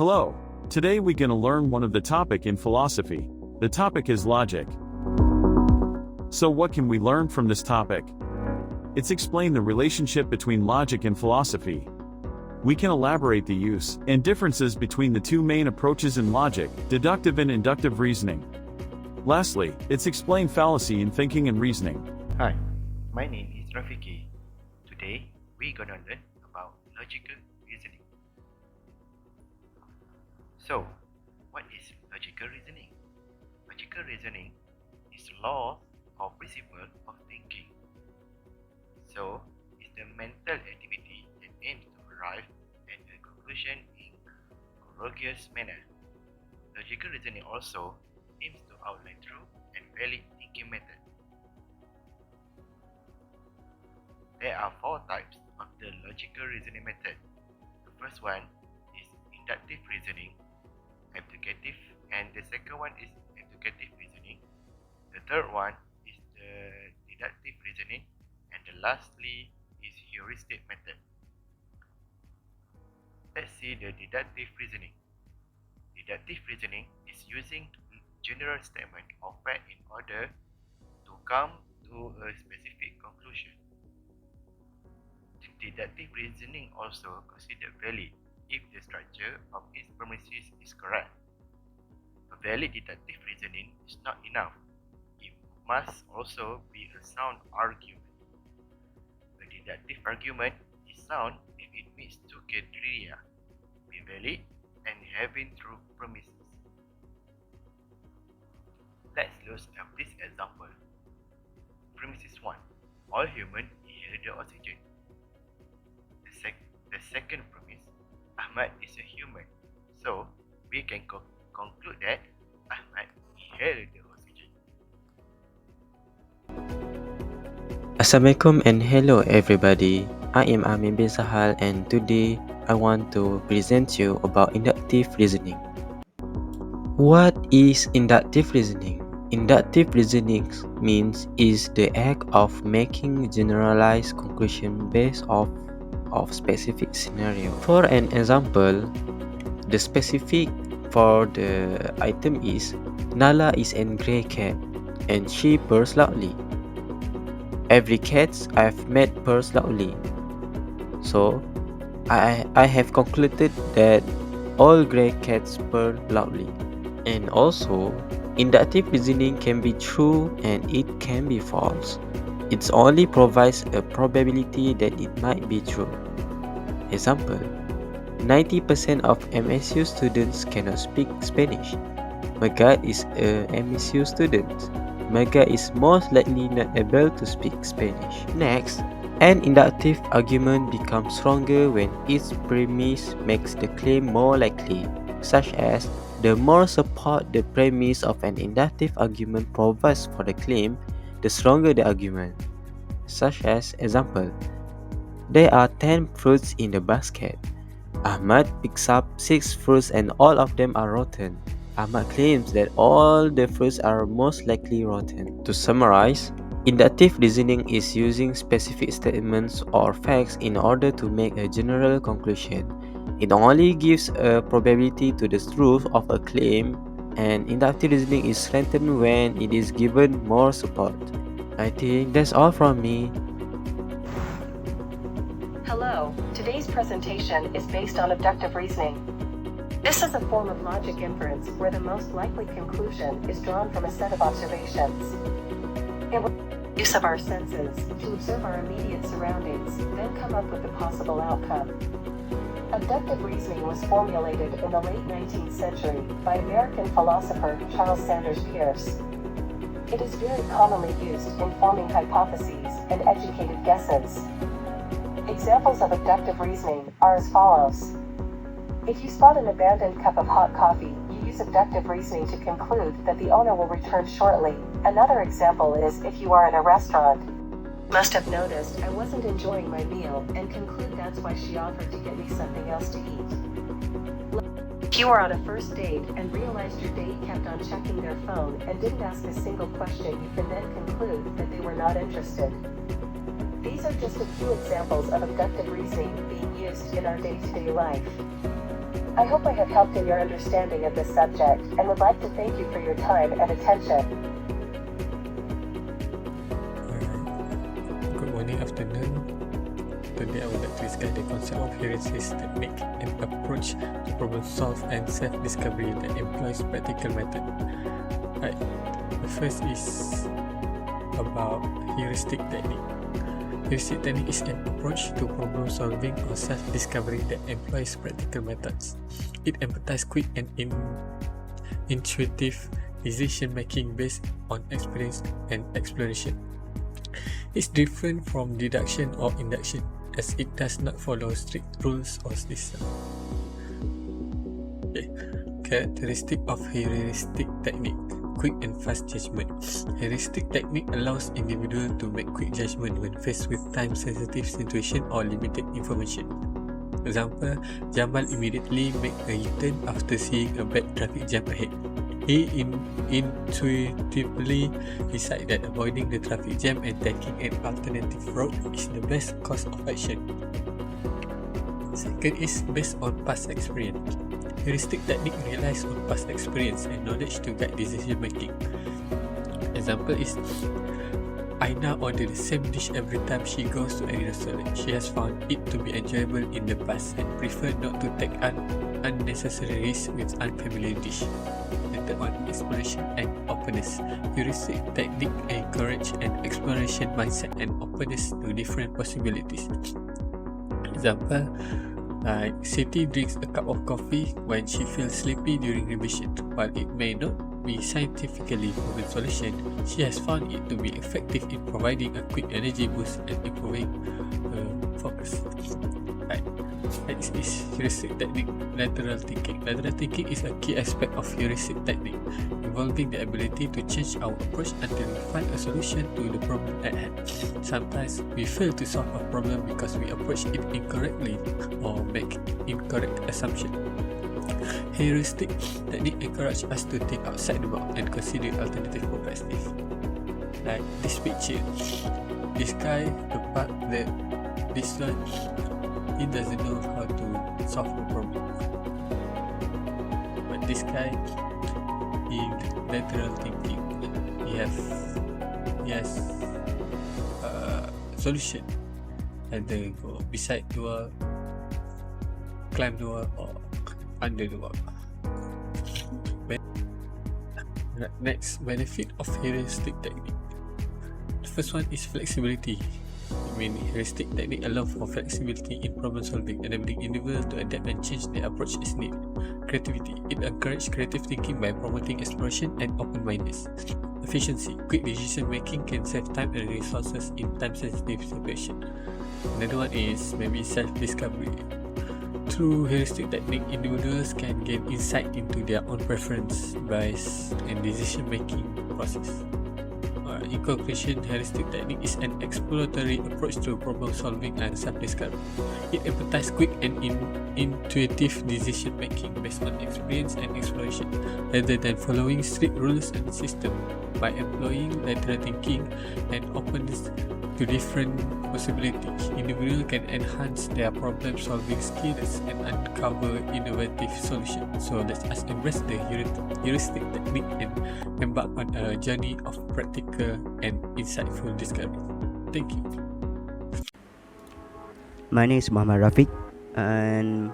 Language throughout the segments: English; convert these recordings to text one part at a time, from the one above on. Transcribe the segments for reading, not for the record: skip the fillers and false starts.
Hello. Today we're gonna learn one of the topic in philosophy. The topic is logic. So what can we learn from this topic? It's explain the relationship between logic and philosophy. We can elaborate the use and differences between the two main approaches in logic, deductive and inductive reasoning. Lastly, it's explain fallacy in thinking and reasoning. Hi, my name is Rafiki. Today, we're gonna learn about logical reasoning. So, what is logical reasoning? Logical reasoning is law or principle of thinking. So, it's the mental activity that aims to arrive at a conclusion in courageous manner. Logical reasoning also aims to outline true and valid thinking method. There are four types of the logical reasoning method. The first one is inductive reasoning, abducative, and the second one is educative reasoning. The third one is the deductive reasoning, and the lastly is heuristic method. Let's see the deductive reasoning. Deductive reasoning is using general statement or fact in order to come to a specific conclusion. Deductive reasoning also considered valid if the structure of its premises is correct. A valid deductive reasoning is not enough. It must also be a sound argument. A deductive argument is sound if it meets two criteria: be valid and having true premises. Let's look at this example. Premises 1. All humans inhale the oxygen. The second premise, Ahmad is a human. So, we can conclude that Ahmad inhaled the oxygen. Assalamualaikum and hello everybody. I am Amin bin Sahal and today I want to present you about inductive reasoning. What is inductive reasoning? Inductive reasoning means is the act of making generalized conclusion based off of specific scenario. For an example, the specific for the item is Nala is a grey cat and she purrs loudly. Every cat I've met purrs loudly. So I have concluded that all grey cats purr loudly. And also, inductive reasoning can be true and it can be false. It only provides a probability that it might be true. Example, 90% of MSU students cannot speak Spanish. Megat is a MSU student. Megat is most likely not able to speak Spanish. Next, an inductive argument becomes stronger when its premise makes the claim more likely, such as the more support the premise of an inductive argument provides for the claim, the stronger the argument. Such as example, there are 10 fruits in the basket. Ahmad picks up 6 fruits and all of them are rotten. Ahmad claims that all the fruits are most likely rotten. To summarize, inductive reasoning is using specific statements or facts in order to make a general conclusion. It only gives a probability to the truth of a claim, and inductive reasoning is strengthened when it is given more support. I think that's all from me. Hello, today's presentation is based on inductive reasoning. This is a form of logic inference where the most likely conclusion is drawn from a set of observations. It will use of our senses to observe our immediate surroundings, then come up with a possible outcome. Inductive reasoning was formulated in the late 19th century by American philosopher Charles Sanders Peirce. It is very commonly used in forming hypotheses and educated guesses. Examples of inductive reasoning are as follows. If you spot an abandoned cup of hot coffee, you use inductive reasoning to conclude that the owner will return shortly. Another example is if you are in a restaurant. Must have noticed I wasn't enjoying my meal and conclude that's why she offered to get me something else to eat. If you are on a first date and realized your date kept on checking their phone and didn't ask a single question, you can then conclude that they were not interested. These are just a few examples of inductive reasoning being used in our day-to-day life. I hope I have helped in your understanding of this subject and would like to thank you for your time and attention. Good morning, afternoon. Today I would like to discuss the concept of heuristic technique, an approach to problem solve and self-discovery that employs practical method. Right. The first is about heuristic technique. Heuristic technique is an approach to problem solving or self-discovery that employs practical methods. It emphasizes quick and intuitive decision making based on experience and exploration. It's different from deduction or induction, as it does not follow strict rules or systems. Okay. Characteristic of heuristic technique: quick and fast judgment. Heuristic technique allows individuals to make quick judgment when faced with time-sensitive situation or limited information. Example, Jamal immediately made a U-turn after seeing a bad traffic jam ahead. He intuitively decided that avoiding the traffic jam and taking an alternative route is the best course of action. Second is based on past experience. Heuristic technique relies on past experience and knowledge to guide decision making. Example is, Aina orders the same dish every time she goes to any restaurant. She has found it to be enjoyable in the past and prefer not to take unnecessary risks with unfamiliar dish. The third one, exploration and openness. Heuristic technique encourage an exploration mindset and openness to different possibilities. Example, like Siti drinks a cup of coffee when she feels sleepy during revision. While it may not be scientifically proven solution, she has found it to be effective in providing a quick energy boost and improving focus. Right. Next is heuristic technique, lateral thinking. Lateral thinking is a key aspect of heuristic technique, involving the ability to change our approach until we find a solution to the problem at hand. Sometimes we fail to solve a problem because we approach it incorrectly or make incorrect assumptions. Heuristic technique encourages us to think outside the box and consider alternative perspectives. Like this picture, this guy, this one, he doesn't know how to solve a problem. But this guy, in lateral thinking, he has solution. Either go beside the wall, climb the wall, or under the wall. Next, benefit of heuristic technique. The first one is flexibility. Heuristic technique allows for flexibility in problem solving, enabling individuals to adapt and change their approach as needed. Creativity. It encourages creative thinking by promoting exploration and open-mindedness. Efficiency. Quick decision making can save time and resources in time-sensitive situations. Another one is maybe self-discovery. Through heuristic technique, individuals can gain insight into their own preference, bias, and decision-making process. In conclusion, heuristic technique is an exploratory approach to problem solving and self-discovery. It emphasizes quick and intuitive decision making based on experience and exploration, rather than following strict rules and systems. By employing lateral thinking and openness to different possibilities, individuals can enhance their problem solving skills and uncover innovative solutions. So let us embrace the heuristic technique and embark on a journey of practical and insightful discovery. Thank you. My name is Muhammad Rafiq, and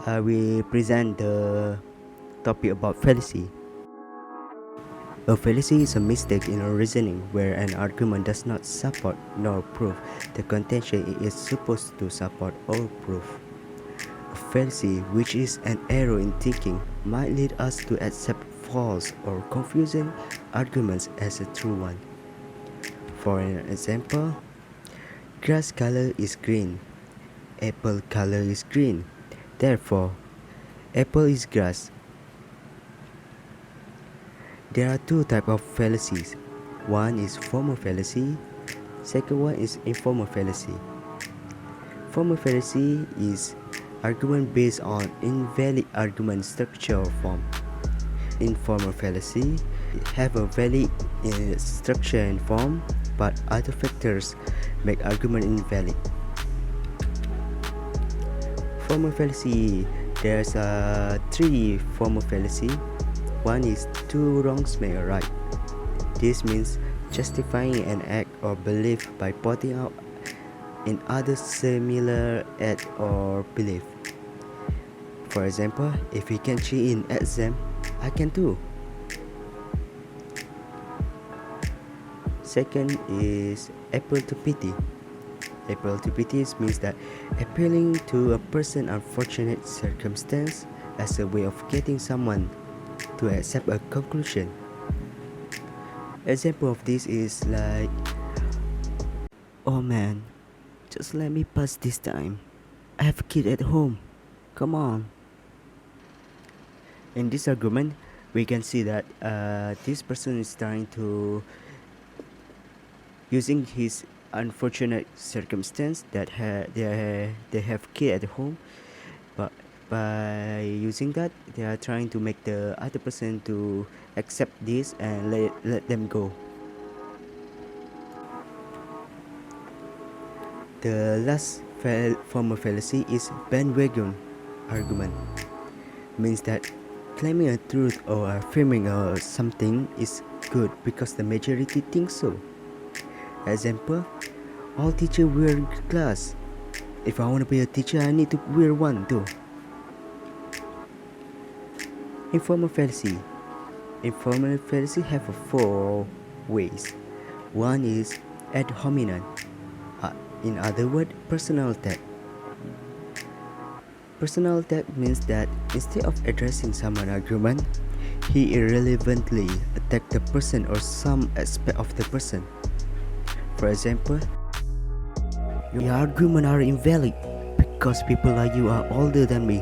I will present the topic about fallacy. A fallacy is a mistake in a reasoning where an argument does not support nor prove the contention it is supposed to support or prove. A fallacy, which is an error in thinking, might lead us to accept false or confusing arguments as a true one. For an example, grass color is green, apple color is green, therefore, apple is grass. There are two types of fallacies. One is formal fallacy, second one is informal fallacy. Formal fallacy is argument based on invalid argument structure or form. Informal fallacy have a valid structure and form, but other factors make argument invalid. Formal fallacy There's three form of fallacy. One is two wrongs make a right. This means justifying an act or belief by pointing out in others similar act or belief. For example, if he can cheat in exam, I can too. Second is appeal to pity. Appeal to pity means that appealing to a person's unfortunate circumstance as a way of getting someone to accept a conclusion. Example of this is like, oh man, just let me pass this time. I have a kid at home. Come on. In this argument, we can see that this person is trying to using his unfortunate circumstance that they have kid at home, but by using that they are trying to make the other person to accept this and let them go. The last form of fallacy is bandwagon argument. Means that claiming a truth or affirming something is good because the majority thinks so. Example, all teachers wear glass. If I want to be a teacher, I need to wear one too. Informal fallacy. Informal fallacy have four ways. One is ad hominem. In other words, personal attack. Personal attack means that instead of addressing someone's argument, he irrelevantly attack the person or some aspect of the person. For example, your arguments are invalid because people like you are older than me.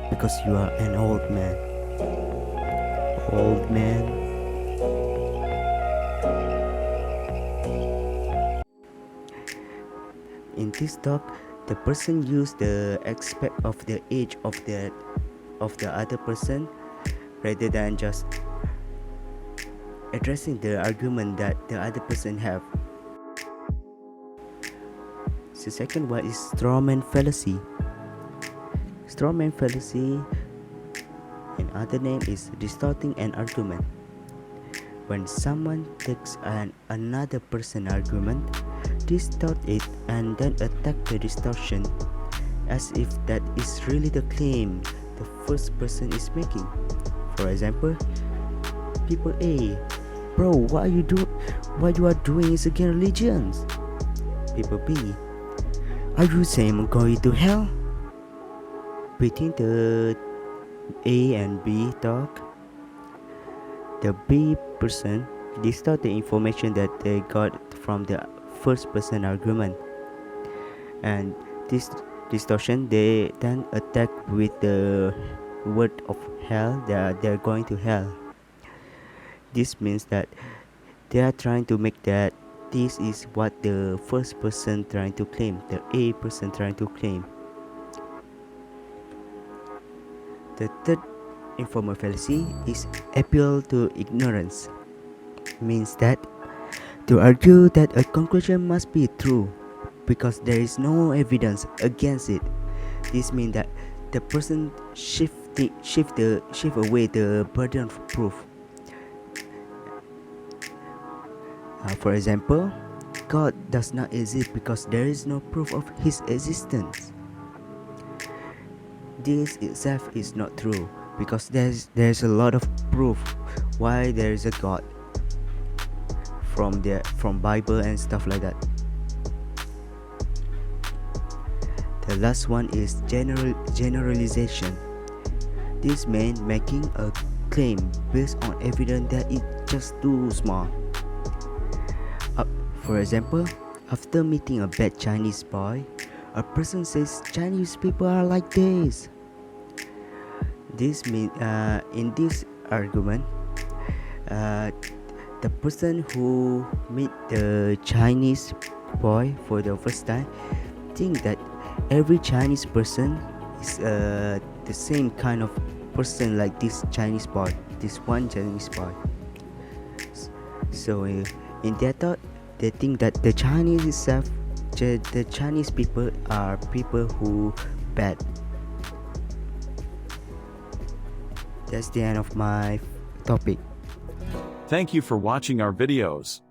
Because you are an old man. Old man. In this talk, the person used the aspect of the age of the other person rather than just addressing the argument that the other person have. The second one is strawman fallacy. Strawman fallacy, in other name, is distorting an argument. When someone takes another person's argument, distort it and then attack the distortion as if that is really the claim the first person is making. For example, people A, bro, what you are doing is against religions. People B, are you saying I'm going to hell? Between the A and B talk, the B person distort the information that they got from the first person argument, and this distortion they then attack with the word of hell, that they're going to hell. This means that they are trying to make that this is what the first person trying to claim, the A person trying to claim. The third informal fallacy is appeal to ignorance. Means that to argue that a conclusion must be true because there is no evidence against it. This means that the person shift away the burden of proof. For example, God does not exist because there is no proof of his existence. This itself is not true because there's a lot of proof why there is a God from Bible and stuff like that. The last one is generalization. This means making a claim based on evidence that is just too small. For example, after meeting a bad Chinese boy, a person says Chinese people are like this. This means in this argument, the person who meet the Chinese boy for the first time think that every Chinese person is the same kind of person like this Chinese boy, this one Chinese boy. So in their thought, they think that the Chinese itself, the Chinese people are people who bad. That's the end of my topic. Thank you for watching our videos.